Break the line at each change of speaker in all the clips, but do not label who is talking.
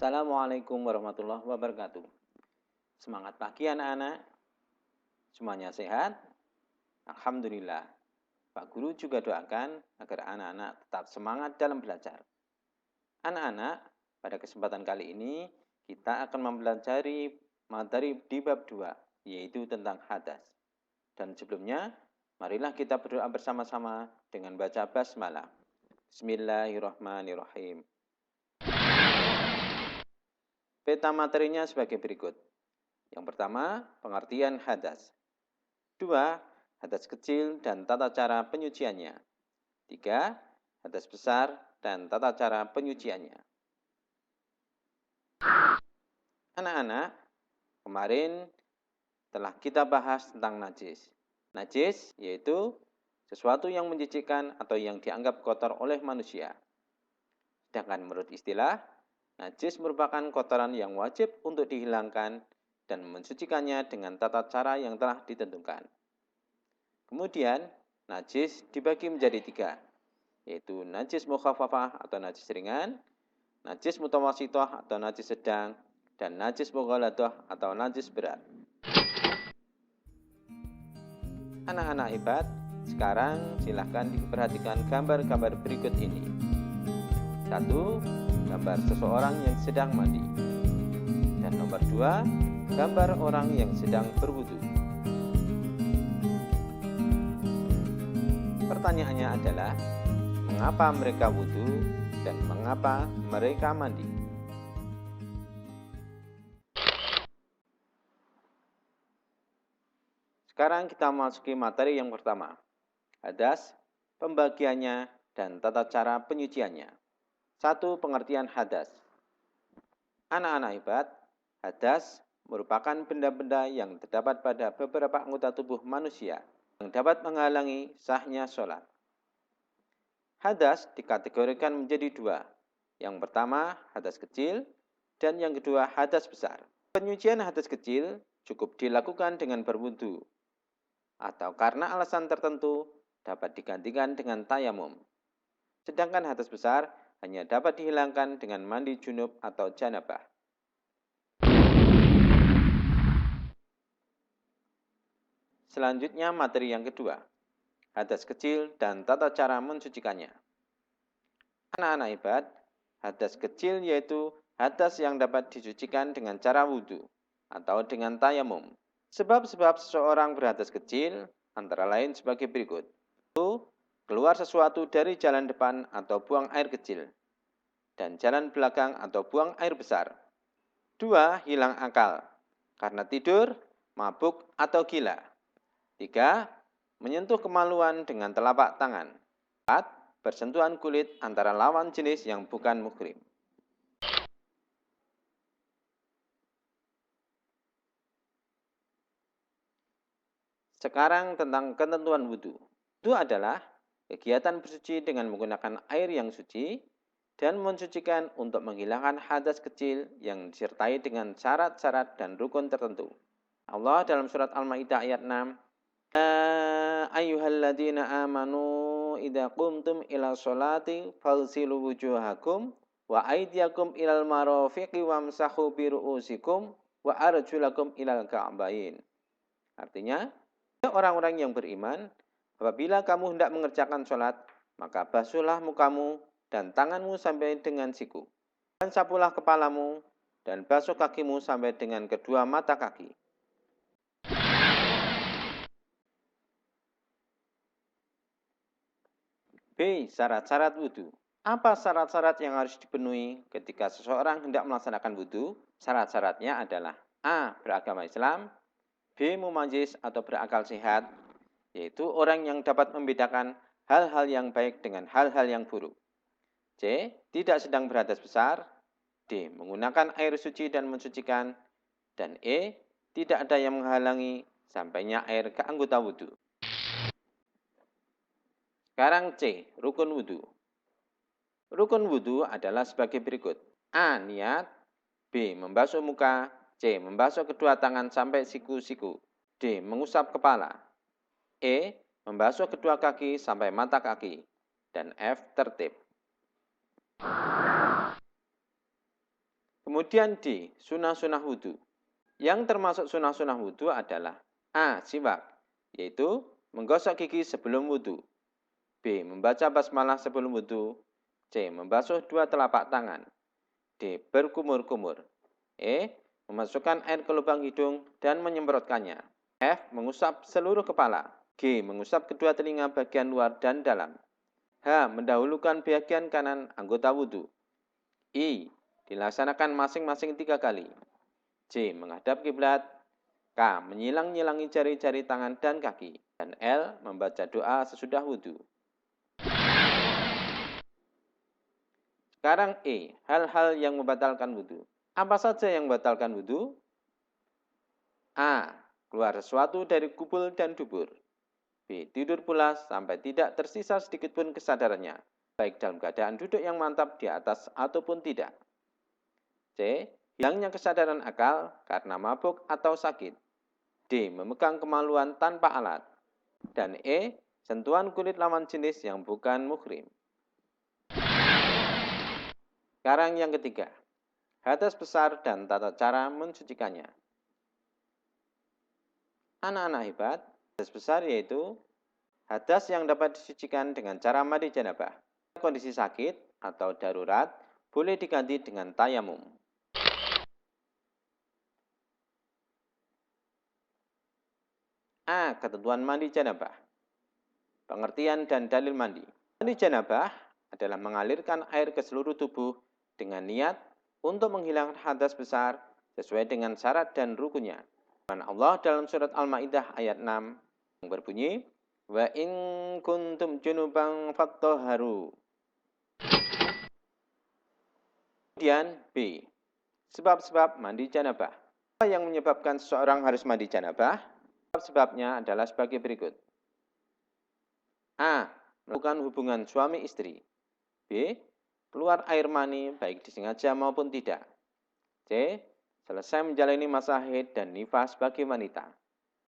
Assalamualaikum warahmatullahi wabarakatuh. Semangat pagi anak-anak. Semuanya sehat? Alhamdulillah. Pak Guru juga doakan agar anak-anak tetap semangat dalam belajar. Anak-anak, pada kesempatan kali ini kita akan mempelajari materi di bab 2, yaitu tentang hadas. Dan sebelumnya, marilah kita berdoa bersama-sama dengan baca basmalah. Bismillahirrahmanirrahim. Peta materinya sebagai berikut. Yang pertama, pengertian hadas. 2. Hadas kecil dan tata cara penyuciannya. 3. Hadas besar dan tata cara penyuciannya. Anak-anak, kemarin telah kita bahas tentang najis. Najis yaitu sesuatu yang menjijikkan atau yang dianggap kotor oleh manusia. Sedangkan menurut istilah, najis merupakan kotoran yang wajib untuk dihilangkan dan mensucikannya dengan tata cara yang telah ditentukan. Kemudian, najis dibagi menjadi 3, yaitu najis mukhafafah atau najis ringan, najis mutawasithah atau najis sedang, dan najis mughaladah atau najis berat. Anak-anak hebat, sekarang silahkan diperhatikan gambar-gambar berikut ini. 1. Gambar seseorang yang sedang mandi. Dan nomor 2, gambar orang yang sedang berwudu. Pertanyaannya adalah, mengapa mereka wudu dan mengapa mereka mandi? Sekarang kita masuki materi yang pertama, hadas, pembagiannya, dan tata cara penyuciannya. 1. Pengertian hadas. Anak-anak hebat, hadas merupakan benda-benda yang terdapat pada beberapa anggota tubuh manusia yang dapat menghalangi sahnya sholat. Hadas dikategorikan menjadi 2. Yang pertama, hadas kecil, dan yang kedua, hadas besar. Penyucian hadas kecil cukup dilakukan dengan berwudu, atau karena alasan tertentu dapat digantikan dengan tayamum. Sedangkan hadas besar hanya dapat dihilangkan dengan mandi junub atau janabah. Selanjutnya materi yang kedua, hadas kecil dan tata cara mensucikannya. Anak-anak hebat, hadas kecil yaitu hadas yang dapat disucikan dengan cara wudhu atau dengan tayamum. Sebab-sebab seseorang berhadas kecil antara lain sebagai berikut. 1. Keluar sesuatu dari jalan depan atau buang air kecil, dan jalan belakang atau buang air besar. 2. Hilang akal, karena tidur, mabuk, atau gila. 3. Menyentuh kemaluan dengan telapak tangan. 4. Bersentuhan kulit antara lawan jenis yang bukan muhrim. Sekarang tentang ketentuan wudhu. Wudhu adalah kegiatan bersuci dengan menggunakan air yang suci dan mensucikan untuk menghilangkan hadas kecil yang disertai dengan syarat-syarat dan rukun tertentu. Allah dalam surat Al-Maidah ayat 6, ayyuhalladzina amanu idza qumtum ila sholati faghsilu wujuhakum wa aydiyakum ilal marafiqi wamsahu bi ru'usikum wa arjulakum ilal ka'bain. Artinya, orang-orang yang beriman, apabila kamu hendak mengerjakan sholat, maka basuhlah mukamu dan tanganmu sampai dengan siku. Dan sapulah kepalamu dan basuh kakimu sampai dengan kedua mata kaki. B. Syarat-syarat wudhu. Apa syarat-syarat yang harus dipenuhi ketika seseorang hendak melaksanakan wudhu? Syarat-syaratnya adalah A. Beragama Islam, B. Mumayyiz atau berakal sehat, yaitu orang yang dapat membedakan hal-hal yang baik dengan hal-hal yang buruk. C. Tidak sedang berhadas besar. D. Menggunakan air suci dan mensucikan. Dan E. Tidak ada yang menghalangi sampainya air ke anggota wudhu. Sekarang C. Rukun wudhu. Rukun wudhu adalah sebagai berikut. A. Niat. B. Membasuh muka. C. Membasuh kedua tangan sampai siku-siku. D. Mengusap kepala. E. Membasuh kedua kaki sampai mata kaki. Dan F. Tertib. Kemudian D. Sunnah-sunnah wudhu. Yang termasuk sunnah-sunnah wudhu adalah A. Siwak, yaitu menggosok gigi sebelum wudhu. B. Membaca basmalah sebelum wudhu. C. Membasuh dua telapak tangan. D. Berkumur-kumur. E. Memasukkan air ke lubang hidung dan menyemprotkannya. F. Mengusap seluruh kepala. G. Mengusap kedua telinga bagian luar dan dalam. H. Mendahulukan bagian kanan anggota wudhu. I. Dilaksanakan masing-masing 3 kali. C. Menghadap kiblat. K. Menyilang-nyilangi jari-jari tangan dan kaki. Dan L. Membaca doa sesudah wudhu. Sekarang E. Hal-hal yang membatalkan wudhu. Apa saja yang membatalkan wudhu? A. Keluar sesuatu dari kubul dan dubur. B. Tidur pulas sampai tidak tersisa sedikit pun kesadarannya, baik dalam keadaan duduk yang mantap di atas ataupun tidak. C. Hilangnya kesadaran akal karena mabuk atau sakit. D. Memegang kemaluan tanpa alat. Dan E. Sentuhan kulit lawan jenis yang bukan muhrim. Sekarang yang ketiga, hadas besar dan tata cara mensucikannya. Anak-anak hebat, hadas besar yaitu hadas yang dapat disucikan dengan cara mandi janabah. Kondisi sakit atau darurat boleh diganti dengan tayamum. A. Ketentuan mandi janabah. Pengertian dan dalil mandi. Mandi janabah adalah mengalirkan air ke seluruh tubuh dengan niat untuk menghilangkan hadas besar sesuai dengan syarat dan rukunnya. Firman Allah dalam surat Al-Maidah ayat 6 yang berbunyi, "Wa in kuntum junuban fattahharu." Kemudian B. Sebab-sebab mandi janabah. Apa yang menyebabkan seseorang harus mandi janabah? Sebabnya adalah sebagai berikut. A. Melakukan hubungan suami istri. B. Keluar air mani baik disengaja maupun tidak. C. Selesai menjalani masa haid dan nifas bagi wanita.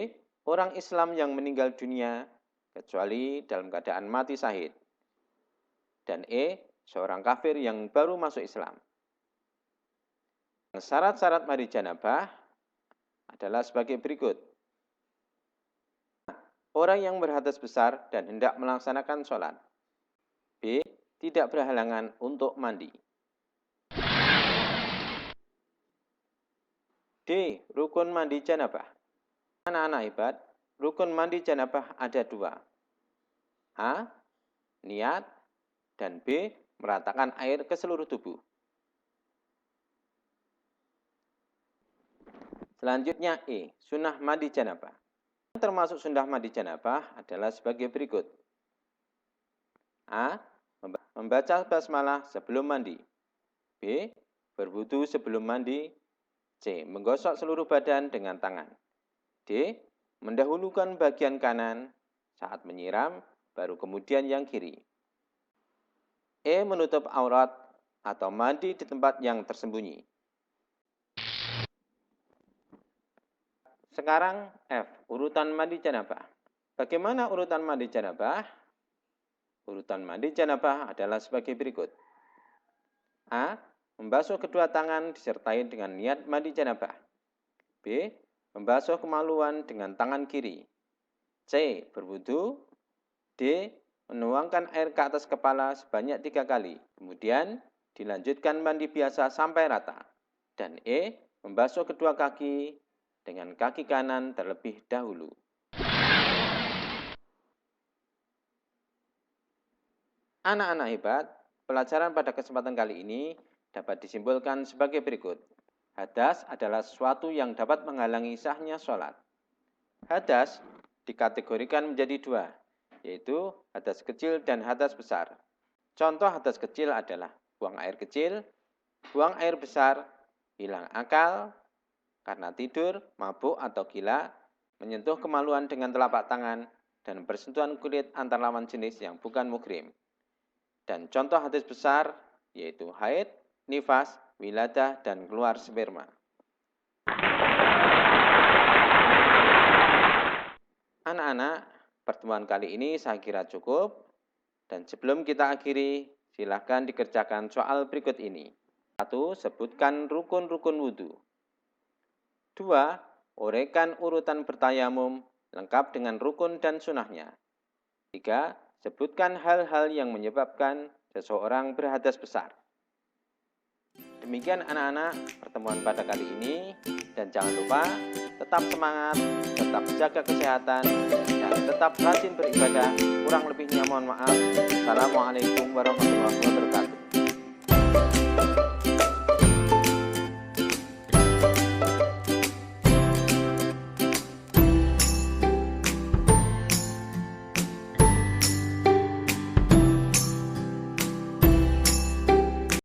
D. Orang Islam yang meninggal dunia kecuali dalam keadaan mati syahid. Dan E. Seorang kafir yang baru masuk Islam. Syarat-syarat mandi janabah adalah sebagai berikut. Orang yang berhadas besar dan hendak melaksanakan sholat. B. Tidak berhalangan untuk mandi. D. Rukun mandi janabah. Anak-anak hebat, rukun mandi janabah ada 2. A. Niat. Dan B. Meratakan air ke seluruh tubuh. Selanjutnya E. Sunnah mandi janabah. Yang termasuk sunnah mandi janabah adalah sebagai berikut. A. Membaca basmalah sebelum mandi. B. Berwudu sebelum mandi. C. Menggosok seluruh badan dengan tangan. D. Mendahulukan bagian kanan saat menyiram, baru kemudian yang kiri. E. Menutup aurat atau mandi di tempat yang tersembunyi. Sekarang F. Urutan mandi janabah. Bagaimana urutan mandi janabah? Urutan mandi janabah adalah sebagai berikut. A. Membasuh kedua tangan disertai dengan niat mandi janabah. B. Membasuh kemaluan dengan tangan kiri. C. Berwudu. D. Menuangkan air ke atas kepala sebanyak 3 kali. Kemudian dilanjutkan mandi biasa sampai rata. Dan E. Membasuh kedua kaki dengan kaki kanan terlebih dahulu. Anak-anak hebat, pelajaran pada kesempatan kali ini dapat disimpulkan sebagai berikut. Hadas adalah sesuatu yang dapat menghalangi sahnya sholat. Hadas dikategorikan menjadi 2, yaitu hadas kecil dan hadas besar. Contoh hadas kecil adalah buang air kecil, buang air besar, hilang akal, karena tidur, mabuk atau gila, menyentuh kemaluan dengan telapak tangan, dan bersentuhan kulit antar lawan jenis yang bukan muhrim. Dan contoh hadas besar yaitu haid, nifas, wiladah, dan keluar sperma. Anak-anak, pertemuan kali ini saya kira cukup. Dan sebelum kita akhiri, silakan dikerjakan soal berikut ini. 1. Sebutkan rukun-rukun wudhu. 2. Uraikan urutan bertayamum lengkap dengan rukun dan sunahnya. 3. Sebutkan hal-hal yang menyebabkan seseorang berhadas besar. Demikian anak-anak pertemuan pada kali ini, dan jangan lupa tetap semangat, tetap jaga kesehatan, dan tetap rajin beribadah. Kurang lebihnya mohon maaf. Assalamualaikum warahmatullahi wabarakatuh.